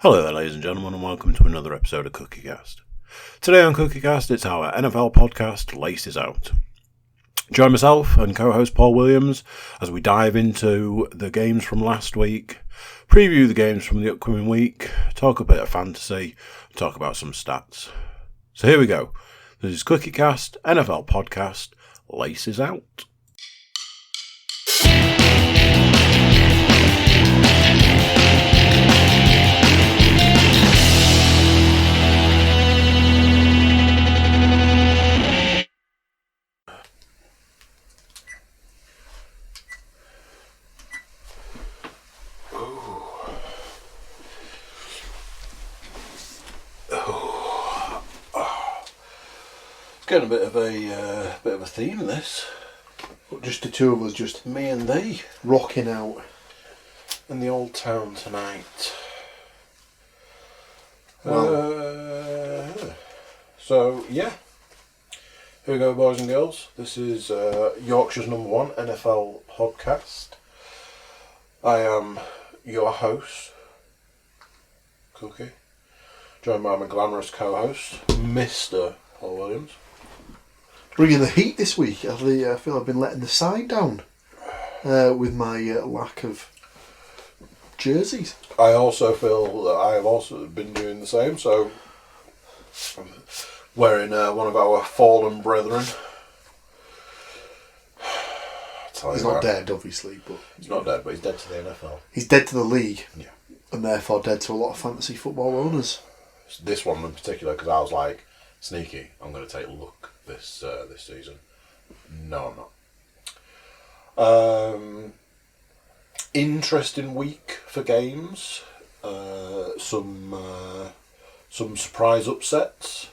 Hello there, ladies and gentlemen, and welcome to another episode of Cookiecast. Today on Cookiecast, it's our NFL podcast, Laces Out. Join myself and co-host Paul Williams as we dive into the games from last week, preview the games from the upcoming week, talk a bit of fantasy, talk about some stats. So here we go. This is Cookiecast, NFL podcast, Laces Out. Getting a bit of a theme, this. But just the two of us, just Me and thee rocking out. in the old town tonight. Well. So yeah, here we go, boys and girls. This is Yorkshire's #1 NFL podcast. I am your host, Cookie, joined by my glamorous co-host, Mr. Paul Williams. Bringing the heat this week. I feel I've been letting the side down with my lack of jerseys. I also feel that I have also been doing the same, so I'm wearing one of our fallen brethren. He's not dead, obviously, but He's not dead, but he's dead to the NFL. he's dead to the league. Yeah. And therefore dead to a lot of fantasy football owners. This one in particular, because I was like, sneaky, I'm going to take a look this season. No, I'm not. Interesting week for games. Some surprise upsets.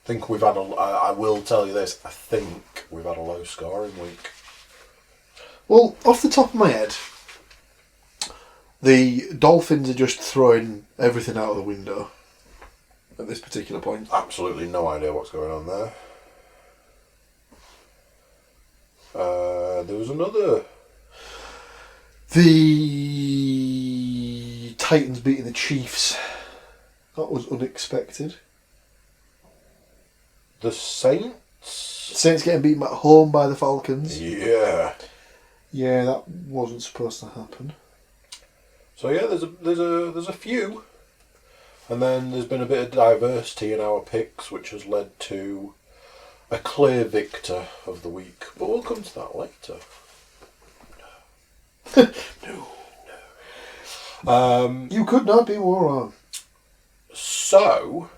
I think we've had I will tell you this. I think we've had a low scoring week. Well, off the top of my head, the Dolphins are just throwing everything out of the window at this particular point. Absolutely no idea what's going on there. There was another. The Titans beating the Chiefs. That was unexpected. The Saints. Saints getting beaten at home by the Falcons. Yeah. Yeah, that wasn't supposed to happen. So yeah, there's a few, and then there's been a bit of diversity in our picks, which has led to a clear victor of the week. But we'll come to that later. No. You could not be more wrong. So,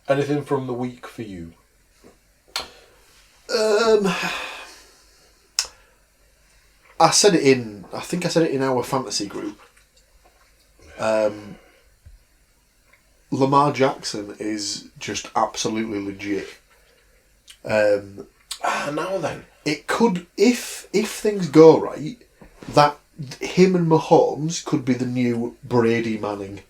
anything from the week for you? I think I said it in our fantasy group. Lamar Jackson is just absolutely legit. Now then. It could, if things go right, that him and Mahomes could be the new Brady Manning.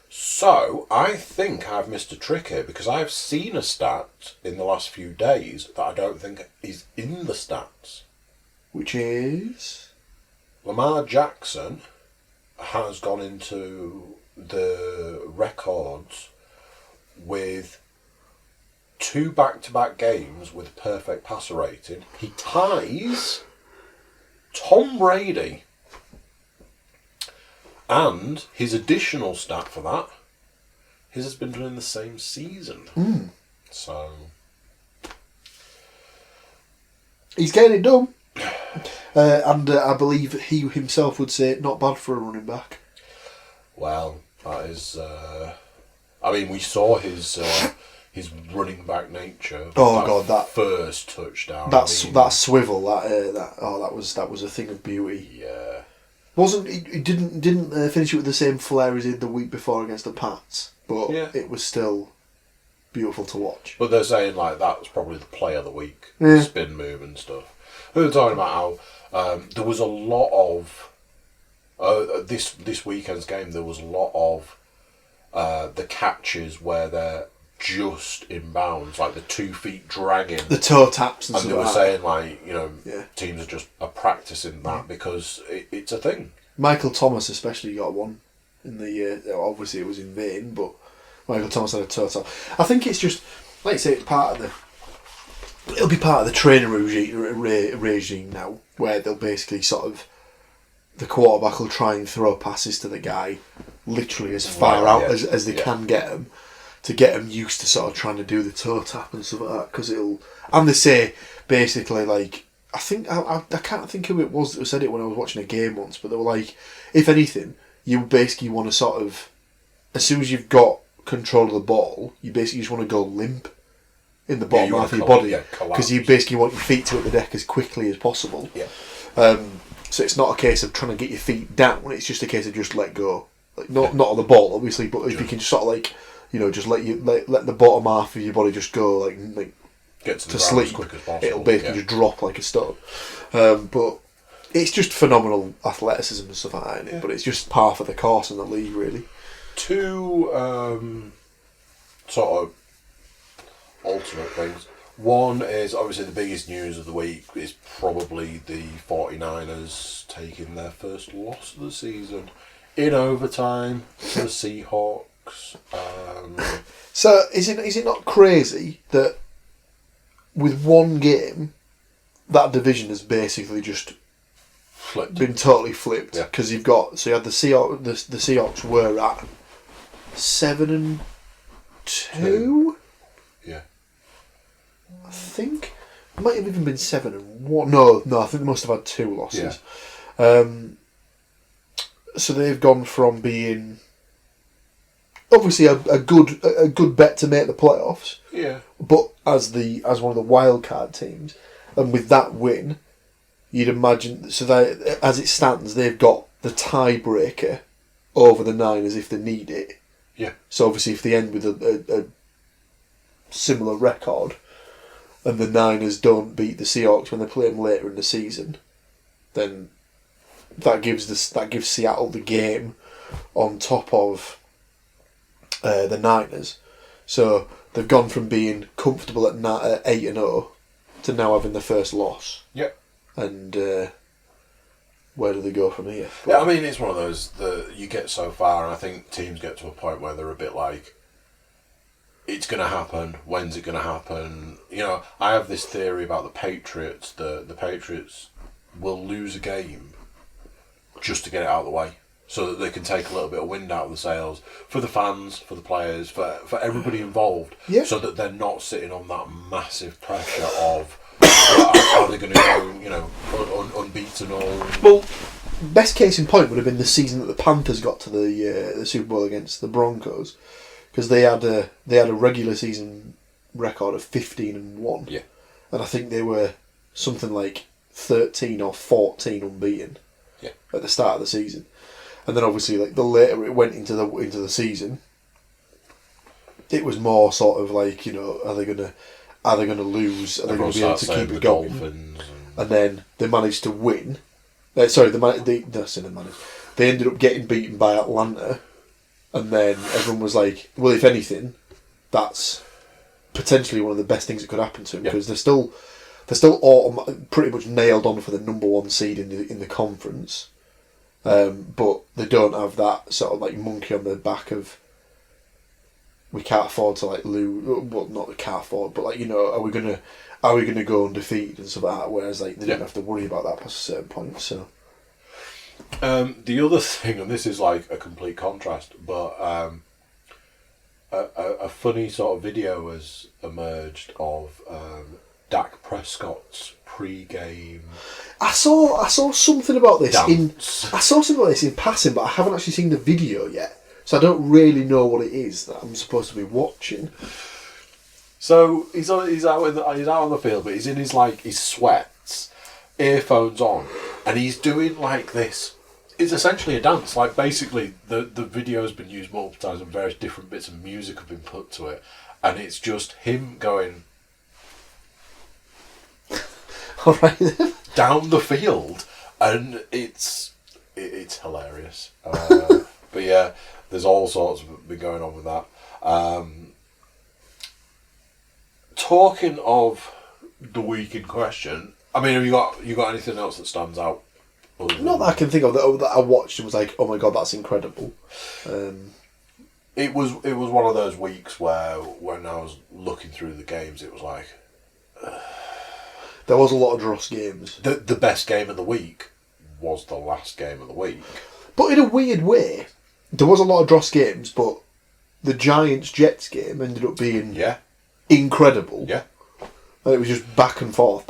So, I think I've missed a trick here, because I've seen a stat in the last few days that I don't think is in the stats. Which is? Lamar Jackson has gone into the records with 2 back-to-back games with perfect passer rating. He ties Tom Brady. And his additional stat for that, his has been done in the same season. So he's getting it done. And I believe he himself would say not bad for a running back. Well, that is. I mean, we saw his running back nature. Oh God, that first touchdown. That swivel. That was a thing of beauty. Yeah. Wasn't he didn't finish it with the same flair as he did the week before against the Pats, but yeah. It was still beautiful to watch. But they're saying like that was probably the play of the week, yeah. Spin move and stuff. We were talking about how there was a lot of this weekend's game. There was a lot of the catches where they're just in bounds, like the 2 feet dragging. The toe taps and stuff. And they were saying, like, you know, yeah. teams are practicing that because it's a thing. Michael Thomas especially got one. in the obviously it was in vain, but Michael Thomas had a toe tap. I think it's just, like you say, it's part of it'll be part of the training regime now, where they'll basically sort of, the quarterback will try and throw passes to the guy literally as far out as they can get him, to get him used to sort of trying to do the toe tap and stuff like that, because and they say basically, like, I think I can't think who it was that said it when I was watching a game once, but they were like, if anything, you basically want to sort of, as soon as you've got control of the ball, you basically just want to go limp in the bottom half of your body, because you basically want your feet to hit the deck as quickly as possible. Yeah. So it's not a case of trying to get your feet down; it's just a case of just let go, like not on the ball, obviously, but if you can just sort of like, just let the bottom half of your body just go like get to sleep. as quick as possible. It'll basically just drop like a stone. But it's just phenomenal athleticism and stuff like that, isn't it? But it's just par for the course in the league, really. Two sort of alternate things. One is obviously the biggest news of the week is probably the 49ers taking their first loss of the season in overtime to the Seahawks. So is it not crazy that with one game that division has basically just been totally flipped? Because you had the Seahawks. The Seahawks were at 7-2. Yeah. I think it might have even been 7-1. No, I think they must have had 2 losses. Yeah. So they've gone from being obviously a good bet to make the playoffs. Yeah. But as one of the wild card teams, and with that win, you'd imagine, so that as it stands, they've got the tiebreaker over the Niners if they need it. Yeah. So obviously, if they end with a similar record, and the Niners don't beat the Seahawks when they play them later in the season, then that gives Seattle the game on top of the Niners. So they've gone from being comfortable at 8-0 to now having the first loss. Yep. And where do they go from here? Yeah, I mean, it's one of those that you get so far, and I think teams get to a point where they're a bit like, it's going to happen. When's it going to happen? I have this theory about the Patriots. The Patriots will lose a game just to get it out of the way, so that they can take a little bit of wind out of the sails for the fans, for the players, for everybody involved, so that they're not sitting on that massive pressure of are they going to go, unbeaten or... Well, best case in point would have been the season that the Panthers got to the Super Bowl against the Broncos, because they had a regular season record of 15-1. Yeah. And I think they were something like 13 or 14 unbeaten. Yeah. At the start of the season. And then obviously, like, the later it went into the season, it was more sort of like, are they gonna lose? Are they going to be able to keep it going? And then they managed to win. They ended up getting beaten by Atlanta, and then everyone was like, well, if anything, that's potentially one of the best things that could happen to them, because they're still pretty much nailed on for the number 1 seed in the conference. But they don't have that sort of like monkey on the back of, we can't afford to like lose. Well, not that can't afford, but like, are we gonna go undefeated and stuff like that? Whereas like they didn't have to worry about that past a certain point. So the other thing, and this is like a complete contrast, but a funny sort of video has emerged of Dak Prescott's pre-game. I saw something about this dance. I saw something about this in passing, but I haven't actually seen the video yet, so I don't really know what it is that I'm supposed to be watching. So he's out on the field, but he's in his sweats, earphones on, and he's doing like this. It's essentially a dance. Like, basically, the video has been used multiple times and various different bits of music have been put to it, and it's just him going all right then. Down the field, and it's hilarious. But yeah, there's all sorts of been going on with that. Talking of the week in question, I mean, have you got anything else that stands out Not that I can think of that I watched and was like, oh my god, that's incredible. It was one of those weeks where when I was looking through the games, it was like there was a lot of dross games. The best game of the week was the last game of the week. But in a weird way, there was a lot of dross games, but the Giants-Jets game ended up being incredible. Yeah. And it was just back and forth.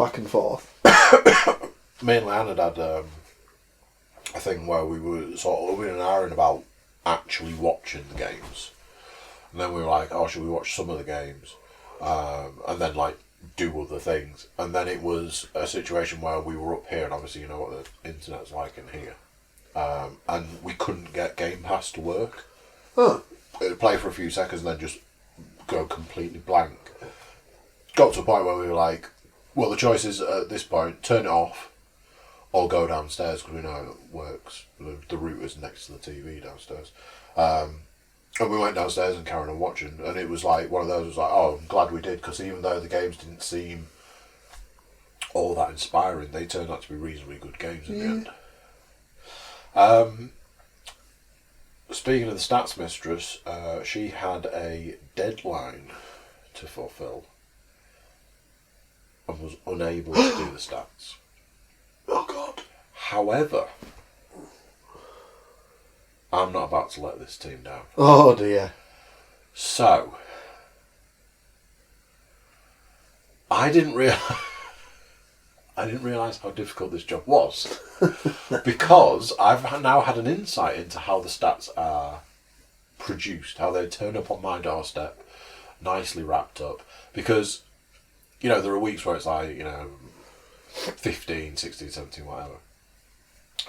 Mainly Anna had a thing where we were sort of in an hour about actually watching the games. And then we were like, oh, should we watch some of the games? And then like do other things. And then it was a situation where we were up here, and obviously you know what the internet's like in here. And we couldn't get Game Pass to work. Huh. It'd play for a few seconds and then just go completely blank. Got to a point where we were like, well, the choice is at this point, turn it off or go downstairs, because we know it works. The router's next to the TV downstairs. And we went downstairs and carried on watching, and it was like one of those, was like, oh, I'm glad we did, because even though the games didn't seem all that inspiring, they turned out to be reasonably good games in the end. Speaking of the stats mistress, she had a deadline to fulfill and was unable to do the stats. Oh God. However, I'm not about to let this team down. Oh dear. So, I didn't realise how difficult this job was, because I've now had an insight into how the stats are produced, how they turn up on my doorstep, nicely wrapped up. Because, you know, there are weeks where it's like, 15, 16, 17, whatever.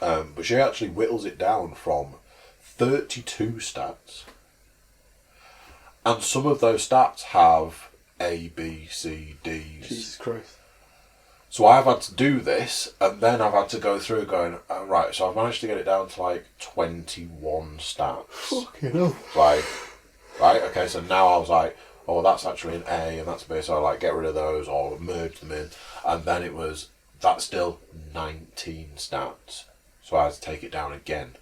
But she actually whittles it down from 32 stats. And some of those stats have A, B, C, D's. Jesus Christ. So I've had to do this, and then I've had to go through going, right, so I've managed to get it down to like 21 stats. Fucking hell. Like, right, okay, so now I was like, oh, that's actually an A and that's B, so I like get rid of those or merge them in. And then it was, that's still 19 stats. So I had to take it down again.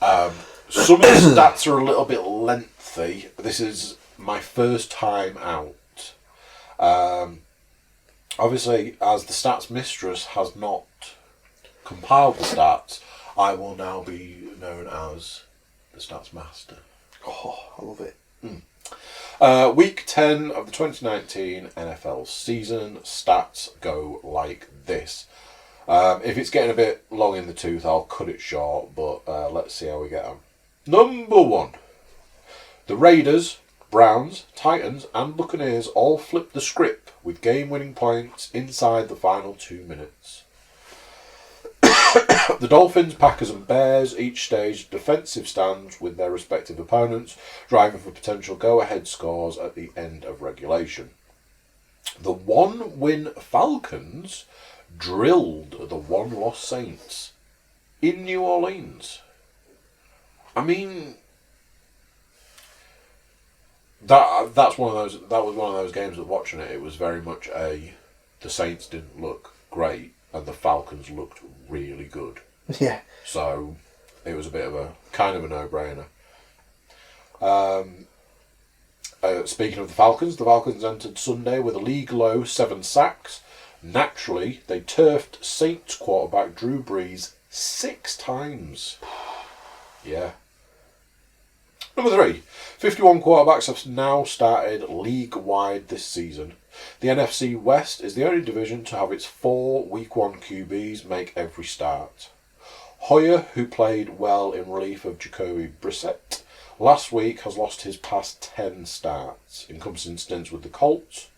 Some of the stats are a little bit lengthy. This is my first time out. Obviously, as the stats mistress has not compiled the stats, I will now be known as the stats master. Oh, I love it. Week 10 of the 2019 NFL season, stats go like this. If it's getting a bit long in the tooth, I'll cut it short, but let's see how we get on. Number 1. The Raiders, Browns, Titans and Buccaneers all flipped the script with game-winning points inside the final 2 minutes. The Dolphins, Packers and Bears each staged defensive stands with their respective opponents, driving for potential go-ahead scores at the end of regulation. The one-win Falcons drilled the one-loss Saints in New Orleans. I mean, that's one of those. That was one of those games that watching it, it was very much the Saints didn't look great and the Falcons looked really good. Yeah. So it was a bit of a kind of a no-brainer. Speaking of the Falcons entered Sunday with a league-low 7 sacks. Naturally, they turfed Saints quarterback Drew Brees 6 times. Yeah. Number 3. 51 quarterbacks have now started league-wide this season. The NFC West is the only division to have its 4 Week 1 QBs make every start. Hoyer, who played well in relief of Jacoby Brissett, last week has lost his past 10 starts, encompassing stints with the Colts,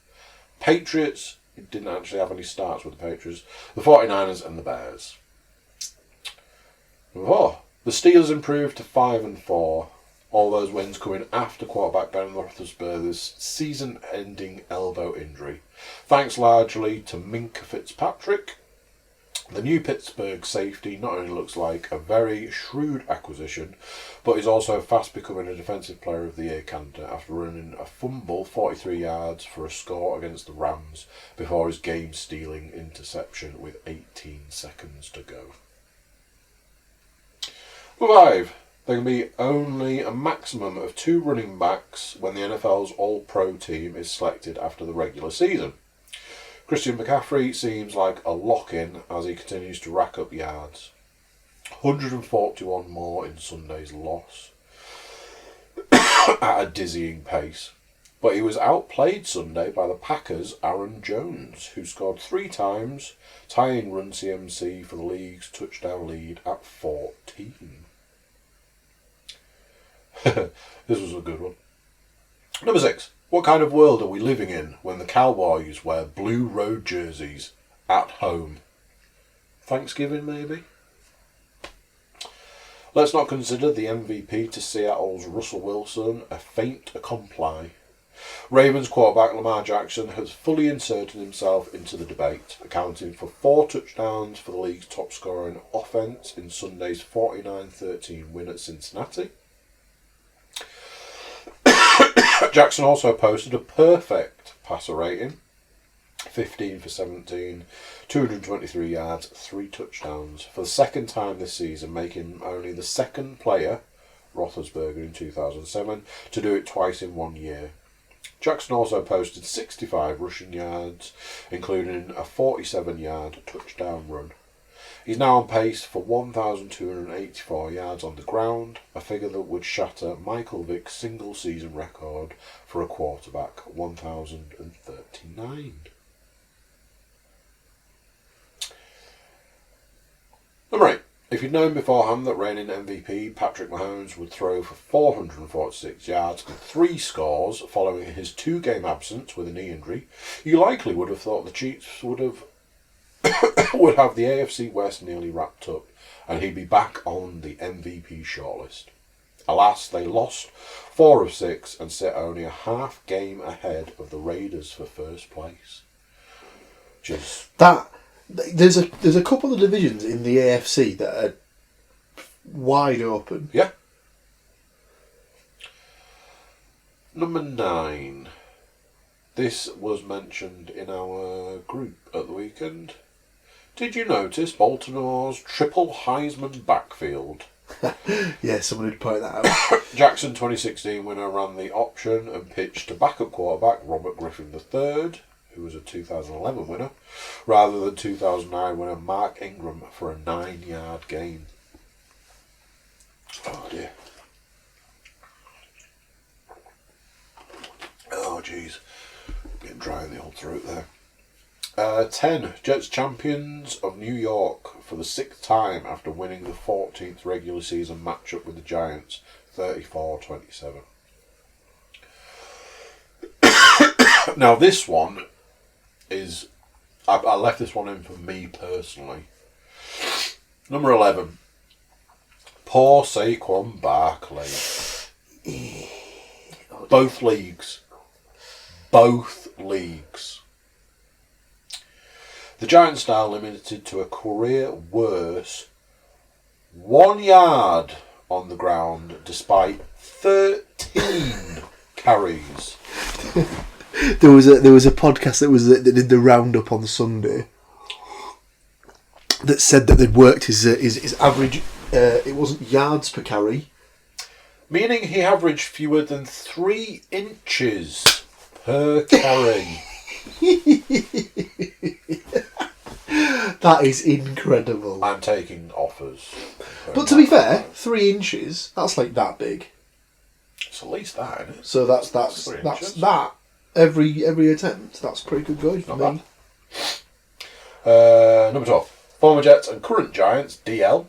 Patriots. He didn't actually have any starts with the Patriots, the 49ers and the Bears. Number 4. The Steelers improved to 5-4. All those wins coming after quarterback Ben Roethlisberger's season-ending elbow injury, thanks largely to Minkah Fitzpatrick. The new Pittsburgh safety not only looks like a very shrewd acquisition, but is also fast becoming a Defensive Player of the Year candidate after running a fumble 43 yards for a score against the Rams before his game-stealing interception with 18 seconds to go. Number 5. There can be only a maximum of 2 running backs when the NFL's All-Pro team is selected after the regular season. Christian McCaffrey seems like a lock-in as he continues to rack up yards. 141 more in Sunday's loss at a dizzying pace. But he was outplayed Sunday by the Packers' Aaron Jones, who scored 3 times, tying Run CMC for the league's touchdown lead at 14. This was a good one. Number 6. What kind of world are we living in when the Cowboys wear blue road jerseys at home? Thanksgiving, maybe? Let's not consider the MVP to Seattle's Russell Wilson a fait accompli. Ravens quarterback Lamar Jackson has fully inserted himself into the debate, accounting for 4 touchdowns for the league's top scoring offense in Sunday's 49-13 win at Cincinnati. Jackson also posted a perfect passer rating, 15 for 17, 223 yards, 3 touchdowns, for the second time this season, making him only the second player, Roethlisberger in 2007, to do it twice in 1 year. Jackson also posted 65 rushing yards, including a 47-yard touchdown run. He's now on pace for 1,284 yards on the ground, a figure that would shatter Michael Vick's single-season record for a quarterback, 1,039. Number 8. If you'd known beforehand that reigning MVP Patrick Mahomes would throw for 446 yards and 3 scores following his 2-game absence with a knee injury, you likely would have thought the Chiefs would have the AFC West nearly wrapped up and he'd be back on the MVP shortlist. Alas, they lost 4 of 6 and sit only a half game ahead of the Raiders for first place. There's a couple of divisions in the AFC that are wide open. Yeah. Number 9. This was mentioned in our group at the weekend. Did you notice Baltimore's triple Heisman backfield? Yeah, someone had pointed that out. Jackson 2016 winner ran the option and pitched to backup quarterback Robert Griffin III, who was a 2011 winner, rather than 2009 winner Mark Ingram for a 9-yard gain. Oh dear. Oh jeez. Getting dry in the old throat there. 10. Jets champions of New York for the 6th time after winning the 14th regular season matchup with the Giants, 34-27. Now this one is... I left this one in for me personally. Number 11. Poor Saquon Barkley. Both leagues. The Giants are limited to a career worse 1 yard on the ground despite 13 carries. There was a podcast that did the roundup on Sunday that said that they'd worked his average. It wasn't yards per carry, meaning he averaged fewer than 3 inches per carry. That is incredible. I'm taking offers. But to be fair, 3 inches, that's like that big. It's at least that, isn't it? So that's that. Every attempt, that's pretty good going for me. Number 12. Former Jets and current Giants, DL.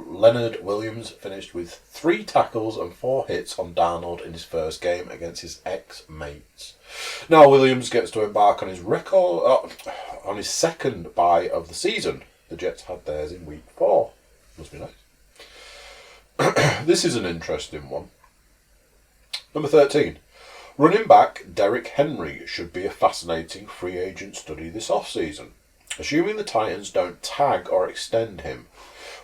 Leonard Williams finished with 3 tackles and 4 hits on Darnold in his first game against his ex-mates. Now Williams gets to embark on his on his second bye of the season. The Jets had theirs in week 4. Must be nice. This is an interesting one. Number 13. Running back Derrick Henry should be a fascinating free agent study this off-season. Assuming the Titans don't tag or extend him,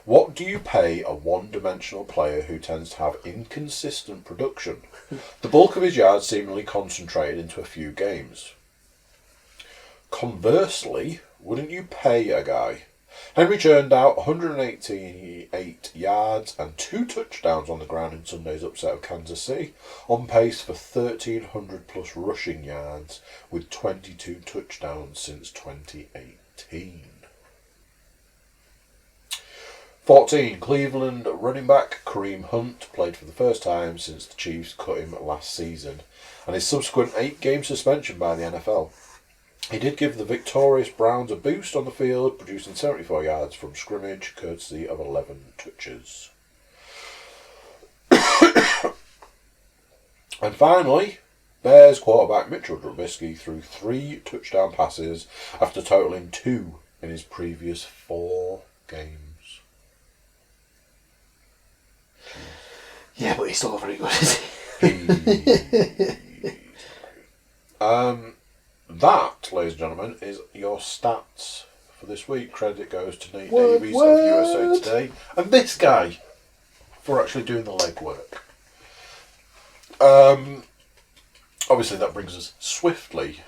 what do you pay a one-dimensional player who tends to have inconsistent production? The bulk of his yards seemingly concentrated into a few games. Conversely, wouldn't you pay a guy Henry churned out 188 yards and 2 touchdowns on the ground in Sunday's upset of Kansas City, on pace for 1,300 plus rushing yards with 22 touchdowns since 2018. 14. Cleveland running back Kareem Hunt played for the first time since the Chiefs cut him last season, and his subsequent 8-game suspension by the NFL. He did give the victorious Browns a boost on the field, producing 74 yards from scrimmage, courtesy of 11 touches. And finally, Bears quarterback Mitchell Trubisky threw 3 touchdown passes after totaling 2 in his previous 4 games. Yeah, but he's still not very good, is he? That, ladies and gentlemen, is your stats for this week. Credit goes to Nate Davies of USA Today and this guy for actually doing the legwork. Obviously, that brings us swiftly.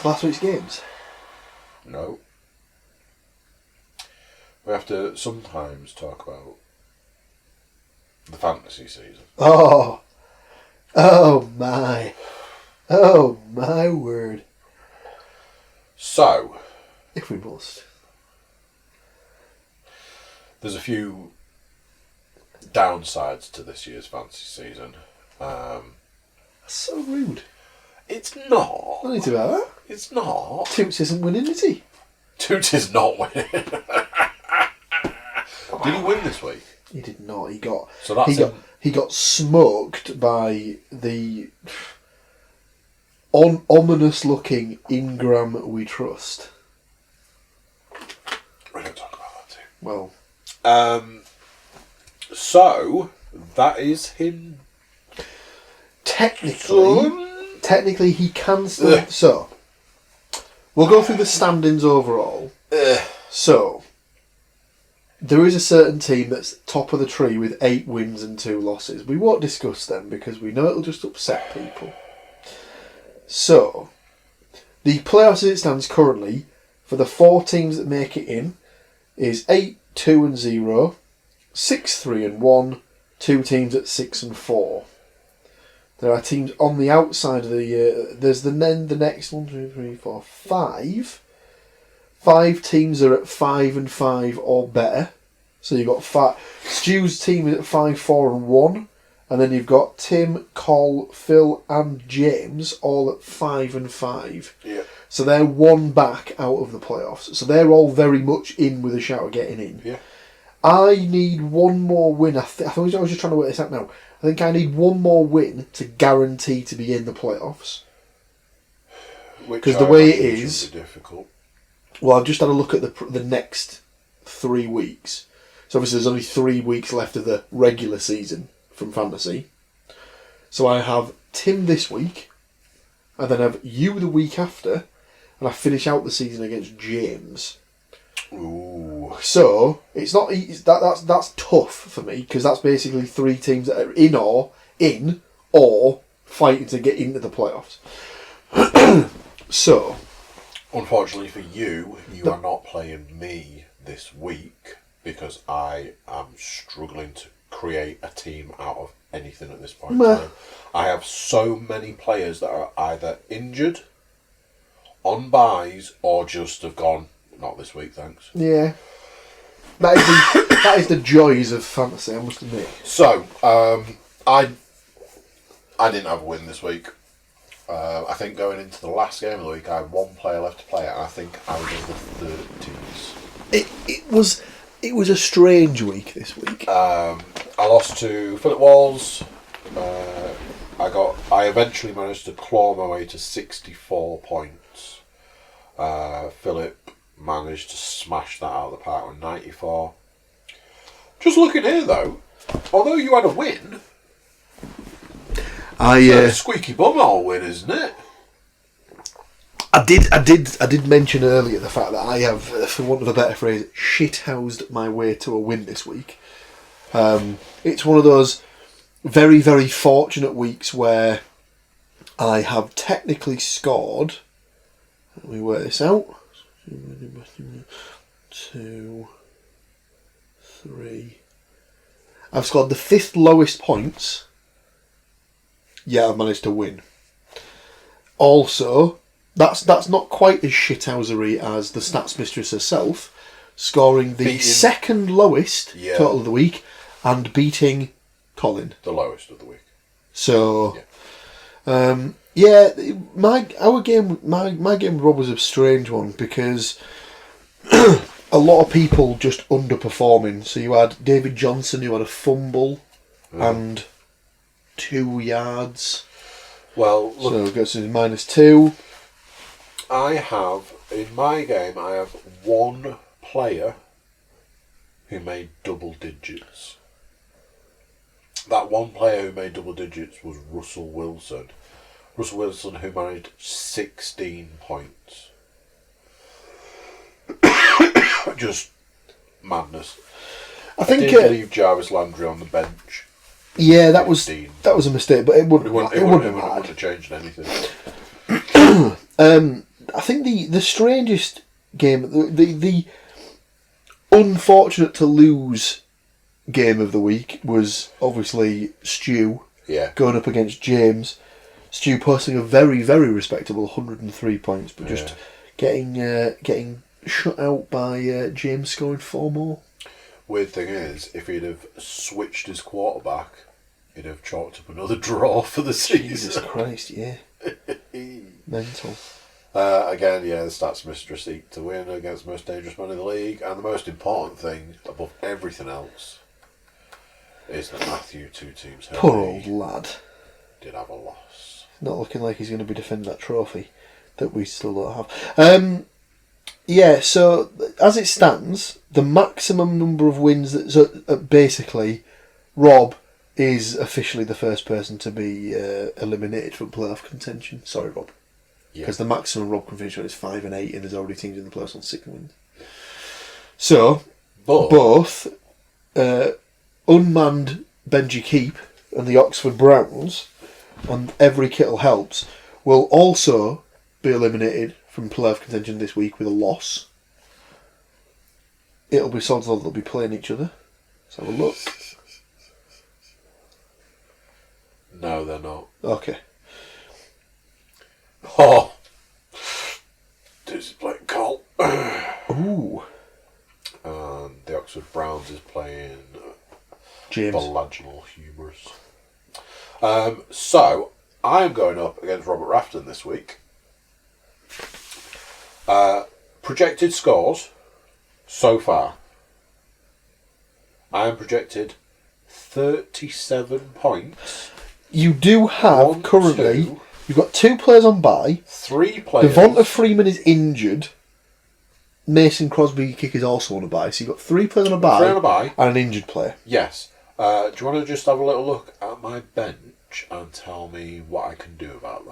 Last week's games? No. We have to sometimes talk about the fantasy season. Oh my. Oh my word. So, if we must. There's a few downsides to this year's fantasy season. That's so rude. It's not. I need to have that. It's not. Toots isn't winning, is he? Toots is not winning. Did he win this week? He did not. He got. So that's he got smoked by the ominous-looking Ingram We Trust. We don't talk about that too. Well, so that is him. Technically, he can still. So, we'll go through the standings overall. So, there is a certain team that's top of the tree with 8 wins and 2 losses. We won't discuss them because we know it'll just upset people. So, the playoffs as it stands currently, for the 4 teams that make it in, is 8-2-0, 6-3-1, 2 teams at 6-4. There are teams on the outside of the... there's the next 1, 2, 3, 4, 5. 5 teams are at 5-5 or better. So you've got Stu's team is at 5-4-1, and then you've got Tim, Col, Phil, and James all at 5-5. Yeah. So they're 1 back out of the playoffs. So they're all very much in with a shout of getting in. Yeah. I need 1 more win. I was just trying to work this out now. I think I need 1 more win to guarantee to be in the playoffs. Because the way it is, difficult. Well, I've just had a look at the next 3 weeks. So obviously there's only 3 weeks left of the regular season from fantasy. So I have Tim this week, and then I have you the week after, and I finish out the season against James. Ooh. So it's not that's tough for me because that's basically 3 teams that are in or fighting to get into the playoffs. So, unfortunately for you, are not playing me this week because I am struggling to create a team out of anything at this point in time. I have so many players that are either injured, on buys, or just have gone, not this week, thanks. Yeah. That is the joys of fantasy, I must admit. So, I didn't have a win this week. I think going into the last game of the week, I had 1 player left to play it, and I think I was in the 30s. It was a strange week this week. I lost to Philip Walls. I eventually managed to claw my way to 64 points. Philip managed to smash that out of the park with 94. Just looking here though, although you had a win, it's a squeaky bumhole win, isn't it? I did mention earlier the fact that I have, for want of a better phrase, shithoused my way to a win this week. It's one of those very, very fortunate weeks where I have technically scored Let me work this out. 2, 3. I've scored the 5th lowest points. Yeah, I've managed to win. Also, that's not quite as shithousery as the Stats Mistress herself, scoring the 2nd lowest total of the week and beating Colin. The lowest of the week. So, my game with Rob was a strange one because a lot of people just underperforming. So you had David Johnson who had a fumble and 2 yards. Well, look, so it goes to -2. In my game, I have one player who made double digits. That one player who made double digits was Russell Wilson. Russell Wilson, who managed 16 points. Just madness. I did leave Jarvis Landry on the bench. Yeah, that was a mistake, but it wouldn't have changed anything. I think the strangest game, the unfortunate to lose game of the week was obviously Stu. Yeah. Going up against James. Stu posting a very, very respectable 103 points, but just getting shut out by James scoring 4 more. Weird thing is, if he'd have switched his quarterback, he'd have chalked up another draw for the season. Jesus Christ, yeah. Mental. Again, the Stats Mistress seek to win against the most dangerous man in the league, and the most important thing, above everything else, is that Matthew, 2 teams heavy, poor old lad, did have a loss. Not looking like he's going to be defending that trophy that we still don't have. So as it stands, the maximum number of wins basically, Rob is officially the first person to be eliminated from playoff contention. Sorry, Rob. Because the maximum Rob can finish on is 5 and 8, and there's already teams in the playoffs on 6 wins. So, both unmanned Benji Keep and the Oxford Browns, and every Kittle helps, will also be eliminated from playoff contention this week with a loss. It'll be sort of they'll be playing each other. Let's have a look. No, they're not. Okay. Oh, this is playing Colt. Ooh. And the Oxford Browns is playing James. Vaginal Humerus. So, I'm going up against Robert Rafton this week. Projected scores so far. I am projected 37 points. You do have currently. You've got 2 players on bye. 3 players. Devonta Freeman is injured. Mason Crosby kick is also on a bye. So you've got 3 players on a bye. 3 on a bye. And an injured player. Yes. Do you want to just have a little look at my bench and tell me what I can do about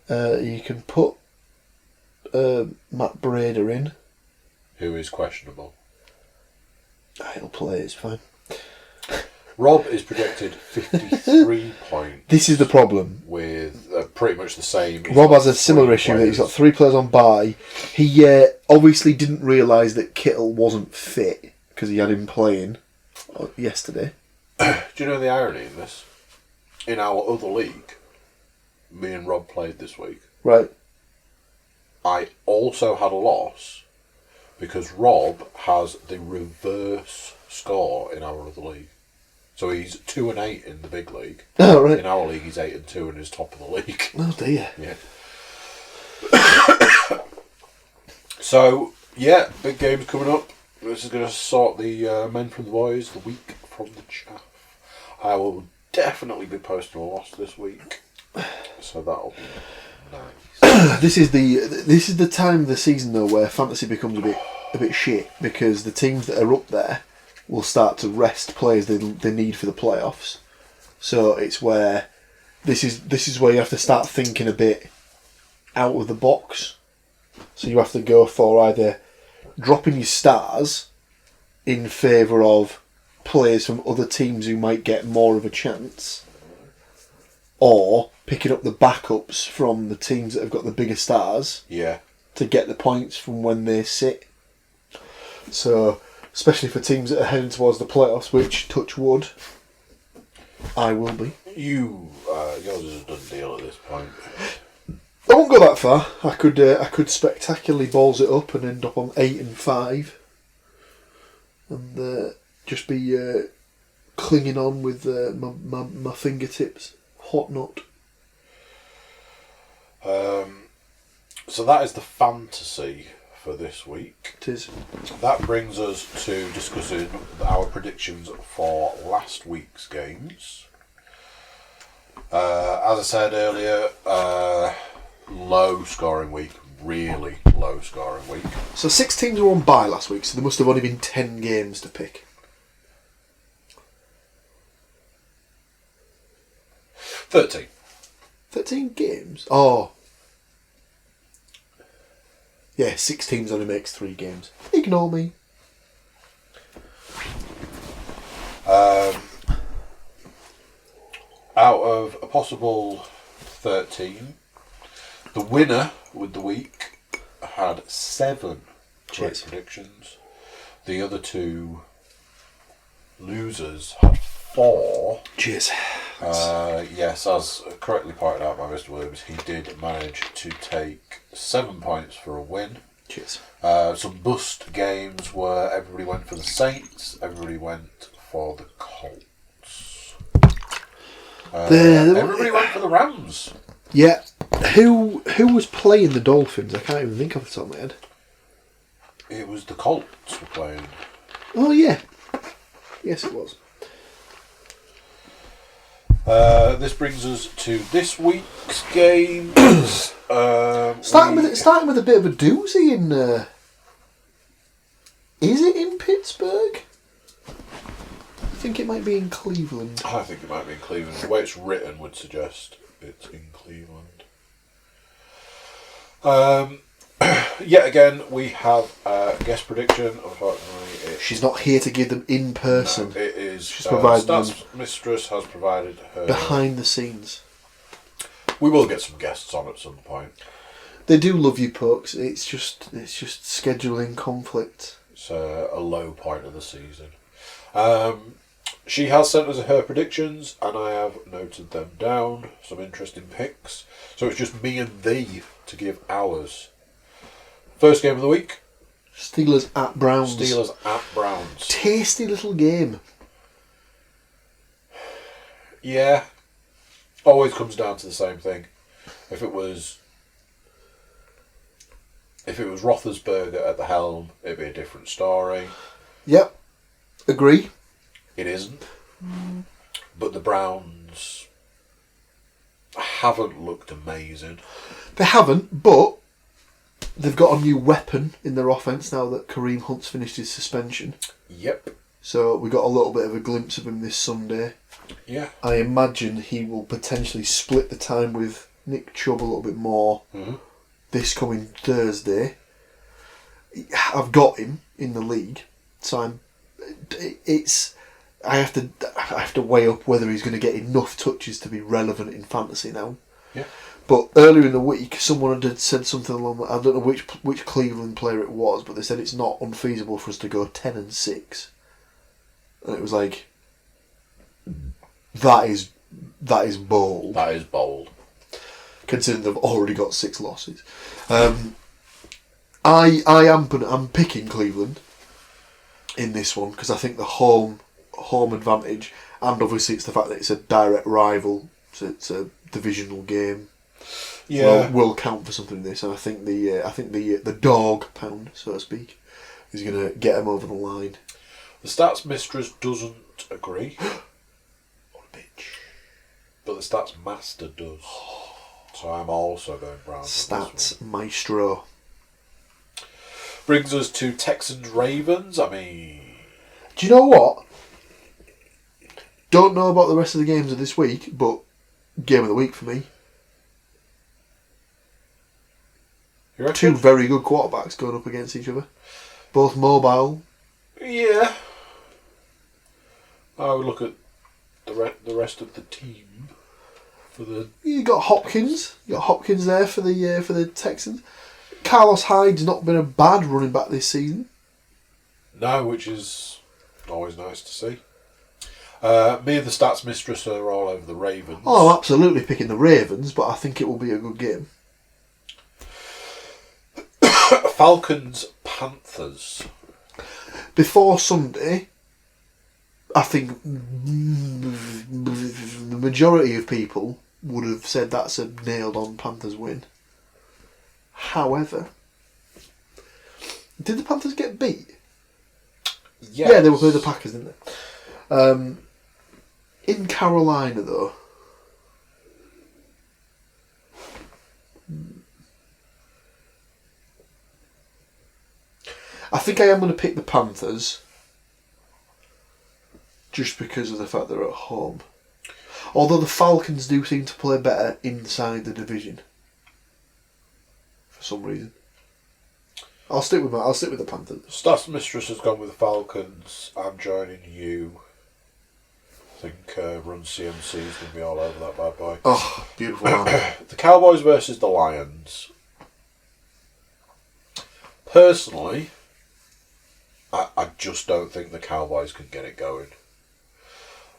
that? You can put Matt Brader in. Who is questionable. He'll play, it's fine. Rob is projected 53 points. This is the problem. With pretty much the same. Rob has a similar issue that he's got 3 players on bye. He obviously didn't realise that Kittle wasn't fit because he had him playing yesterday. Do you know the irony in this? In our other league, me and Rob played this week. Right. I also had a loss because Rob has the reverse score in our other league. So he's 2 and 8 in the big league. Oh, right. In our league, he's 8 and 2 and he's top of the league. Oh dear. Yeah. So big games coming up. This is going to sort the men from the boys, the weak from the chaff. I will definitely be posting a loss this week, so that'll be nice. This is the time of the season though where fantasy becomes a bit shit because the teams that are up there will start to rest players they need for the playoffs. So it's where this is where you have to start thinking a bit out of the box. So you have to go for either dropping your stars in favour of players from other teams who might get more of a chance, or picking up the backups from the teams that have got the bigger stars. Yeah. to get the points from when they sit. So, especially for teams that are heading towards the playoffs, which, touch wood, I will be. Yours is a done deal at this point. I won't go that far. I could spectacularly balls it up and end up on 8-5, and just be clinging on with my fingertips, hot nut. So that is the fantasy for this week. It is. That brings us to discussing our predictions for last week's games. As I said earlier, low scoring week, really low scoring week. So 6 teams were on bye last week, so there must have only been 10 games to pick. 13. 13 games? Oh. Yeah, 6 teams only makes 3 games. Ignore me. Out of a possible 13, the winner with the week had 7 correct predictions. The other 2 losers had 4. Cheers. Yes, as correctly pointed out by Mr. Williams, he did manage to take 7 points for a win. Cheers. Some bust games where everybody went for the Saints, everybody went for the Colts. Everybody went for the Rams. Yeah. Who was playing the Dolphins? I can't even think off the top of my head. It was the Colts were playing. Oh, yeah. Yes, it was. This brings us to this week's games. Starting with a bit of a doozy in. Is it in Pittsburgh? I think it might be in Cleveland. I think it might be in Cleveland. The way it's written would suggest it's in Cleveland. Yet again, we have a guest prediction. Unfortunately, she's not here to give them in person. No, it is. She's provided Stats Mistress has provided her behind the scenes. We will get some guests on at some point. They do love you, Pokes. It's just scheduling conflict. It's a low point of the season. She has sent us her predictions, and I have noted them down. Some interesting picks. So it's just me and thee to give ours. First game of the week. Steelers at Browns. Steelers at Browns. Tasty little game. Yeah. Always comes down to the same thing. If it was Roethlisberger at the helm, it'd be a different story. Yep. Agree. It isn't. But the Browns haven't looked amazing. They haven't, but they've got a new weapon in their offence now that Kareem Hunt's finished his suspension. Yep. So we got a little bit of a glimpse of him this Sunday. Yeah. I imagine he will potentially split the time with Nick Chubb a little bit more this coming Thursday. I've got him in the league, so I have to weigh up whether he's going to get enough touches to be relevant in fantasy now. Yeah. But earlier in the week, someone had said something along I don't know which Cleveland player it was, but they said it's not unfeasible for us to go 10-6, and it was like, that is bold. That is bold, considering they've already got 6 losses. I'm picking Cleveland in this one because I think the home advantage, and obviously it's the fact that it's a direct rival, so it's a divisional game. Yeah, will count for something in this, and I think the dog pound, so to speak, is going to get them over the line. The Stats Mistress doesn't agree. What a bitch! But the Stats Master does. So I'm also going Browns. Stats Maestro. Brings us to Texans Ravens. I mean, do you know what? Don't know about the rest of the games of this week, but game of the week for me. You reckon? 2 very good quarterbacks going up against each other. Both mobile. Yeah. I would look at the rest of the team for the. You got Hopkins. You got Hopkins there for the Texans. Carlos Hyde's not been a bad running back this season. No, which is always nice to see. Me and the stats mistress are all over the Ravens. Oh, I'm absolutely picking the Ravens, but I think it will be a good game. Falcons, Panthers. Before Sunday, I think the majority of people would have said that's a nailed-on Panthers win. However, did the Panthers get beat? Yes. Yeah, they were playing the Packers, didn't they? In Carolina, though, I think I am going to pick the Panthers just because of the fact they're at home. Although the Falcons do seem to play better inside the division for some reason. I'll stick with the Panthers. Stats Mistress has gone with the Falcons. I'm joining you. I think Run CMC is going to be all over that bad boy. Oh, beautiful. The Cowboys versus the Lions. Personally, I just don't think the Cowboys can get it going.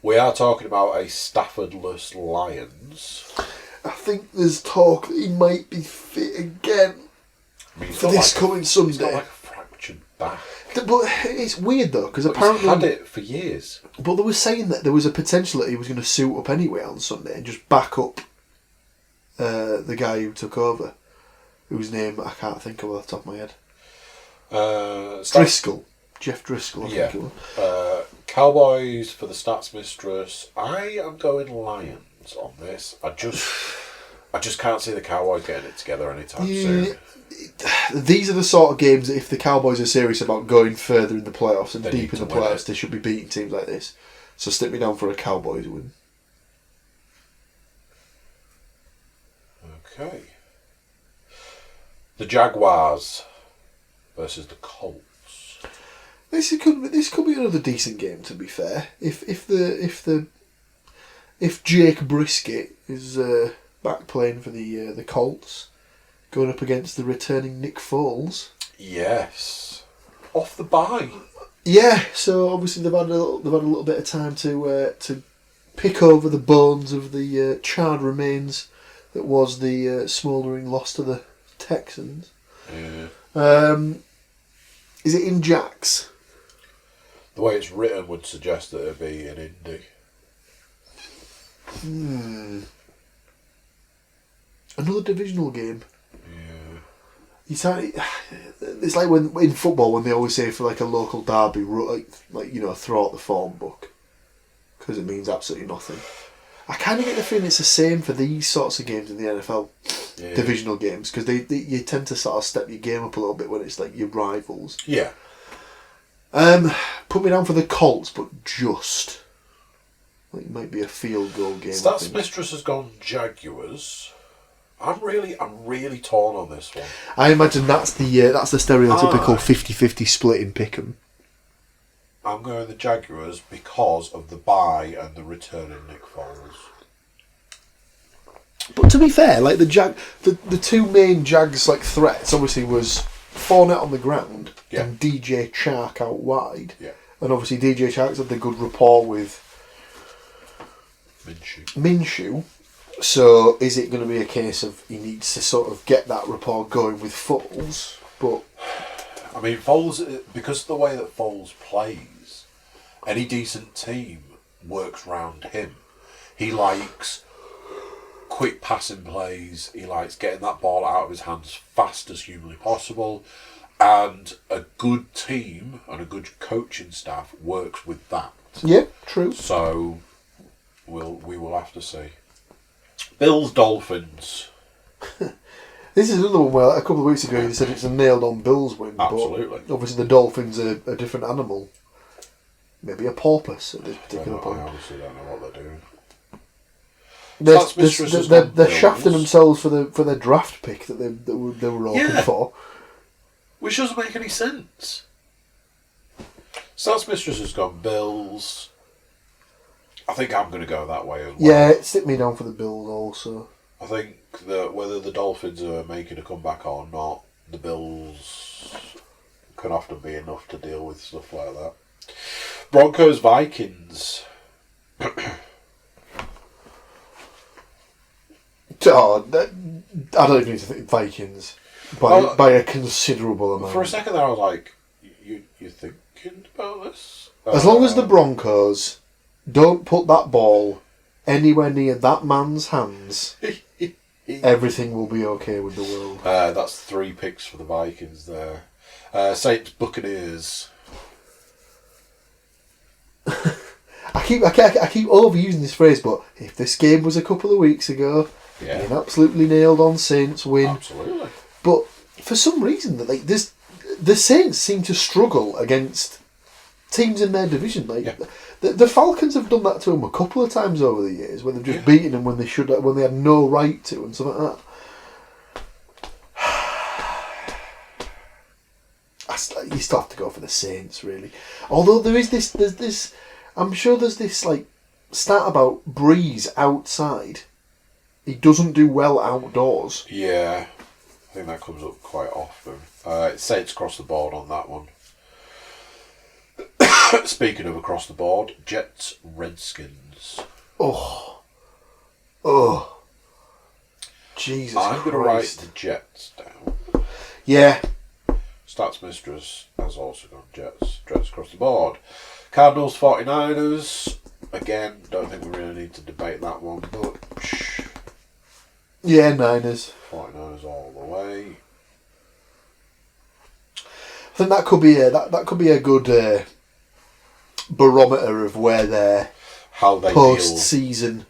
We are talking about a Staffordless Lions. I think there's talk that he might be fit again for this coming Sunday. He's got like a fractured back. But it's weird though, because apparently he's had it for years. But they were saying that there was a potential that he was going to suit up anyway on Sunday and just back up the guy who took over, whose name I can't think of off the top of my head. Driscoll. Jeff Driscoll, I think it was. Cowboys for the Stats Mistress. I am going Lions on this. I just can't see the Cowboys getting it together anytime soon. These are the sort of games that if the Cowboys are serious about going further in the playoffs and They deep need in the to win playoffs, it. they should be beating teams like this. So stick me down for a Cowboys win. Okay. The Jaguars versus the Colts. This could be another decent game, to be fair. If Jake Brisket is back playing for the Colts, going up against the returning Nick Foles. Yes. Off the bye. Yeah, so obviously they've had a little bit of time to pick over the bones of the charred remains that was the smouldering loss to the Texans. Yeah. Is it in Jacks? The way it's written would suggest that it'd be in Indy. Another divisional game. Yeah. It's like when in football when they always say for like a local derby, like you know, throw out the form book because it means absolutely nothing. I kind of get the feeling it's the same for these sorts of games in the NFL, divisional games, because you tend to sort of step your game up a little bit when it's like your rivals. Yeah. Put me down for the Colts, but just like it might be a field goal game. Stats Mistress has gone Jaguars. I'm really torn on this one. I imagine that's the stereotypical 50-50 split in Pick'em. I'm going the Jaguars because of the bye and the returning Nick Foles. But to be fair, like the two main Jags like threats obviously was Fournette on the ground and DJ Chark out wide. Yeah. And obviously DJ Chark's had the good rapport with Minshew. So is it going to be a case of he needs to sort of get that rapport going with Foles? But I mean, Foles, because of the way that Foles plays, any decent team works round him. He likes quick passing plays. He likes getting that ball out of his hands fast as humanly possible. And a good team and a good coaching staff works with that. yeah, true. So we will have to see. Bills Dolphins. This is another one where a couple of weeks ago you said it's a nailed-on Bills win. Absolutely. But obviously the Dolphins are a different animal. Maybe a porpoise at this particular I point. honestly don't know what they're doing. They're shafting themselves for their draft pick that they were hoping for. Which doesn't make any sense. Stats Mistress has gone Bills. I think I'm going to go that way as well. Yeah, stick me down for the Bills also. I think that whether the Dolphins are making a comeback or not, the Bills can often be enough to deal with stuff like that. Broncos Vikings. Oh, I don't even need to think Vikings by a considerable amount. For a second there, I was like, "You thinking about this?" As long as the Broncos don't put that ball anywhere near that man's hands, everything will be okay with the world. That's 3 picks for the Vikings there. Saints Buccaneers. I keep overusing this phrase, but if this game was a couple of weeks ago, Yeah. you're absolutely nailed on Saints win. Absolutely. But for some reason, the Saints seem to struggle against teams in their division. The Falcons have done that to them a couple of times over the years, where they've just beaten them when they had no right to, and stuff like that. You still have to go for the Saints, really. Although there's this. I'm sure there's this stat about Breeze outside. He doesn't do well outdoors. Yeah, I think that comes up quite often. Saints across the board on that one. Speaking of across the board, Jets Redskins. Oh, Jesus I'm going to write the Jets down. Yeah. Stats Mistress has also gone Jets across the board. Cardinals 49ers. Again, don't think we really need to debate that one much. Yeah, Niners. 49ers all the way. I think that could be a good barometer of where their post-season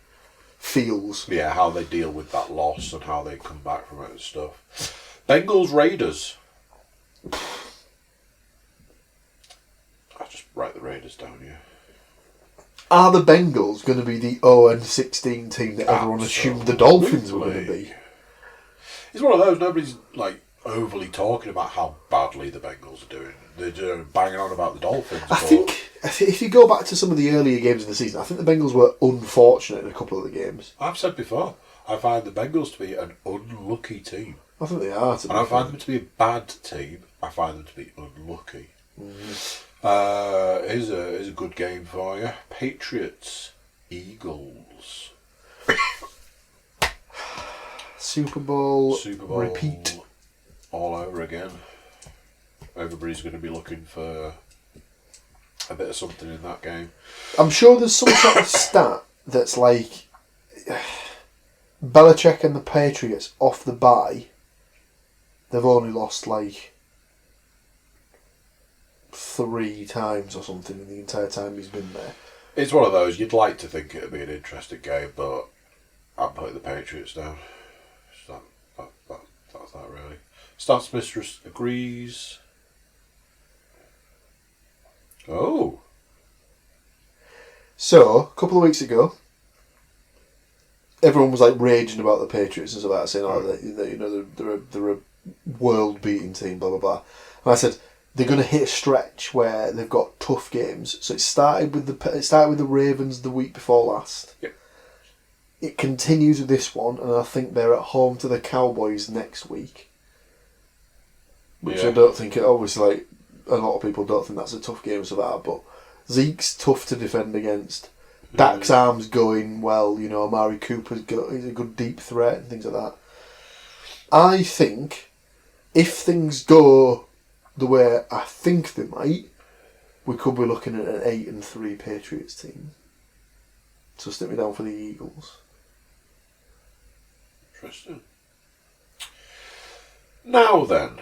feels. Yeah, how they deal with that loss and how they come back from it and stuff. Bengals Raiders. I'll just write the Raiders down here. Are the Bengals going to be the 0-16 team that everyone assumed the Dolphins were going to be? It's one of those, nobody's overly talking about how badly the Bengals are doing. They're banging on about the Dolphins. I think if you go back to some of the earlier games of the season, I think the Bengals were unfortunate in a couple of the games. I've said before, I find the Bengals to be an unlucky team. I think they are. And I find them to be a bad team. I find them to be unlucky. Here's a good game for you. Patriots, Eagles. Super Bowl repeat. All over again. Everybody's going to be looking for a bit of something in that game. I'm sure there's some sort of stat that's like Belichick and the Patriots off the bye. They've only lost 3 times or something in the entire time he's been there. It's one of those, you'd like to think it would be an interesting game, but I'm putting the Patriots down. That's that really. Stats Mistress agrees. Oh. So, a couple of weeks ago, everyone was raging about the Patriots and stuff like that, saying, they're a world-beating team, blah blah blah. And I said they're going to hit a stretch where they've got tough games. So it started with the Ravens the week before last. Yep. It continues with this one, and I think they're at home to the Cowboys next week. Which I don't think, obviously, a lot of people don't think that's a tough game, so that. But Zeke's tough to defend against. Dak's arm's going well. Amari Cooper's he's a good deep threat and things like that. I think if things go the way I think they might, we could be looking at an 8-3 Patriots team. So stick me down for the Eagles. Interesting. Now then,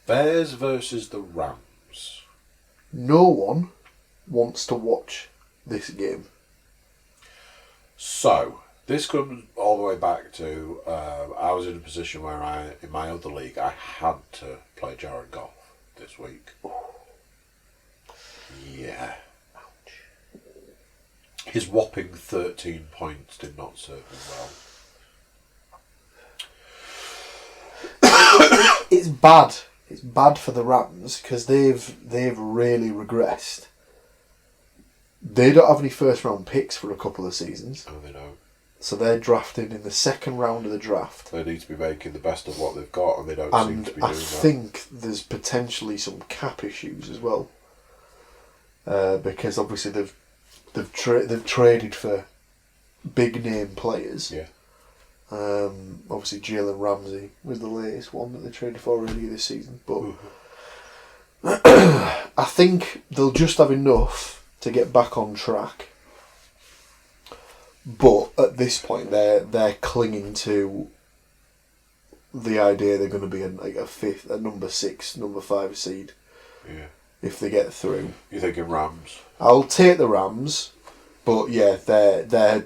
Bears versus the Rams. No one wants to watch this game. So, this comes all the way back to I was in a position where in my other league, I had to play Jared Goff this week. Yeah. Ouch. His whopping 13 points did not serve him well. It's bad. It's bad for the Rams because they've really regressed. They don't have any first round picks for a couple of seasons. Oh, they don't. So they're drafting in the second round of the draft. They need to be making the best of what they've got, and they don't seem to be doing that. I think there's potentially some cap issues as well, because obviously they've traded for big name players. Yeah. Obviously Jalen Ramsey was the latest one that they traded for earlier this season, but I think they'll just have enough to get back on track. But at this point, they're clinging to the idea they're going to be a number 6, number 5 seed. Yeah. If they get through. You're thinking Rams? I'll take the Rams, but yeah, they're.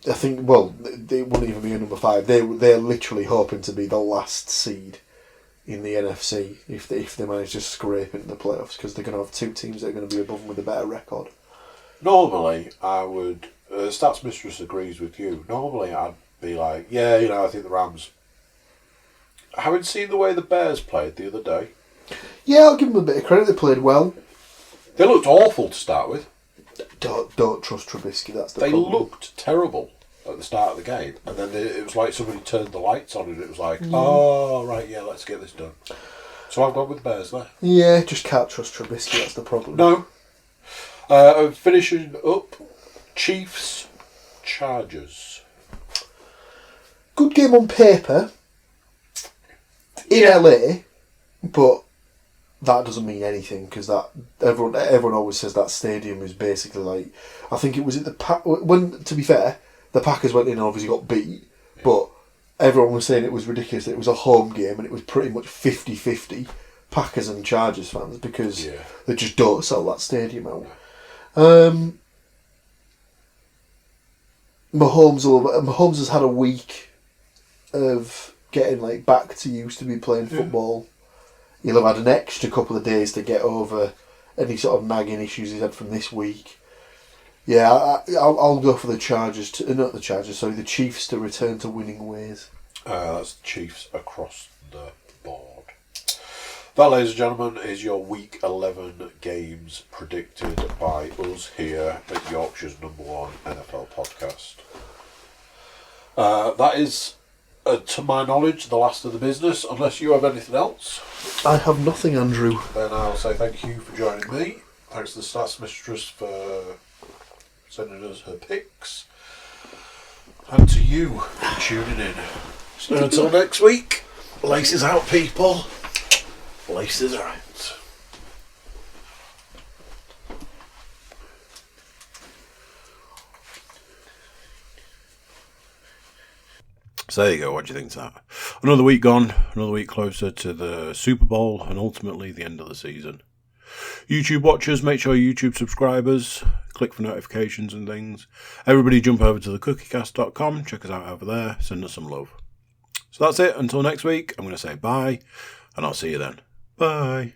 I think they wouldn't even be a number 5. They're literally hoping to be the last seed in the NFC if they manage to scrape into the playoffs, because they're going to have 2 teams that are going to be above them with a better record. Normally, I would. Stats Mistress agrees with you. Normally, I'd be like, yeah, I think the Rams. Having seen the way the Bears played the other day. Yeah, I'll give them a bit of credit. They played well. They looked awful to start with. Don't trust Trubisky. That's the They problem. looked terrible at the start of the game, and then it was like somebody turned the lights on, and it was like, oh right, yeah, let's get this done. So I've gone with the Bears there. Yeah, just can't trust Trubisky. That's the problem. No. Finishing up. Chiefs, Chargers. Good game on paper in LA, but that doesn't mean anything, because that everyone always says that stadium is basically like, I think it was at the when, to be fair, the Packers went in and obviously got beat, but everyone was saying it was ridiculous that it was a home game and it was pretty much 50-50 Packers and Chargers fans, because they just don't sell that stadium out. Mahomes has had a week of getting back to used to be playing football. He'll have had an extra couple of days to get over any sort of nagging issues he's had from this week. Yeah, I'll go for the Chargers. The Chiefs to return to winning ways. That's the Chiefs across the board. That, ladies and gentlemen, is your Week 11 games predicted by us here at Yorkshire's #1 NFL podcast. That is, to my knowledge, the last of the business, unless you have anything else. I have nothing, Andrew. Then I'll say thank you for joining me. Thanks to the Stats Mistress for sending us her picks. And to you for tuning in. So until next week, laces out, people. Laces out. So there you go, what do you think of that? Another week gone, another week closer to the Super Bowl and ultimately the end of the season. YouTube watchers, make sure YouTube subscribers, click for notifications and things. Everybody jump over to the Cookiecast.com, check us out over there, send us some love. So that's it, until next week, I'm going to say bye, and I'll see you then. Bye.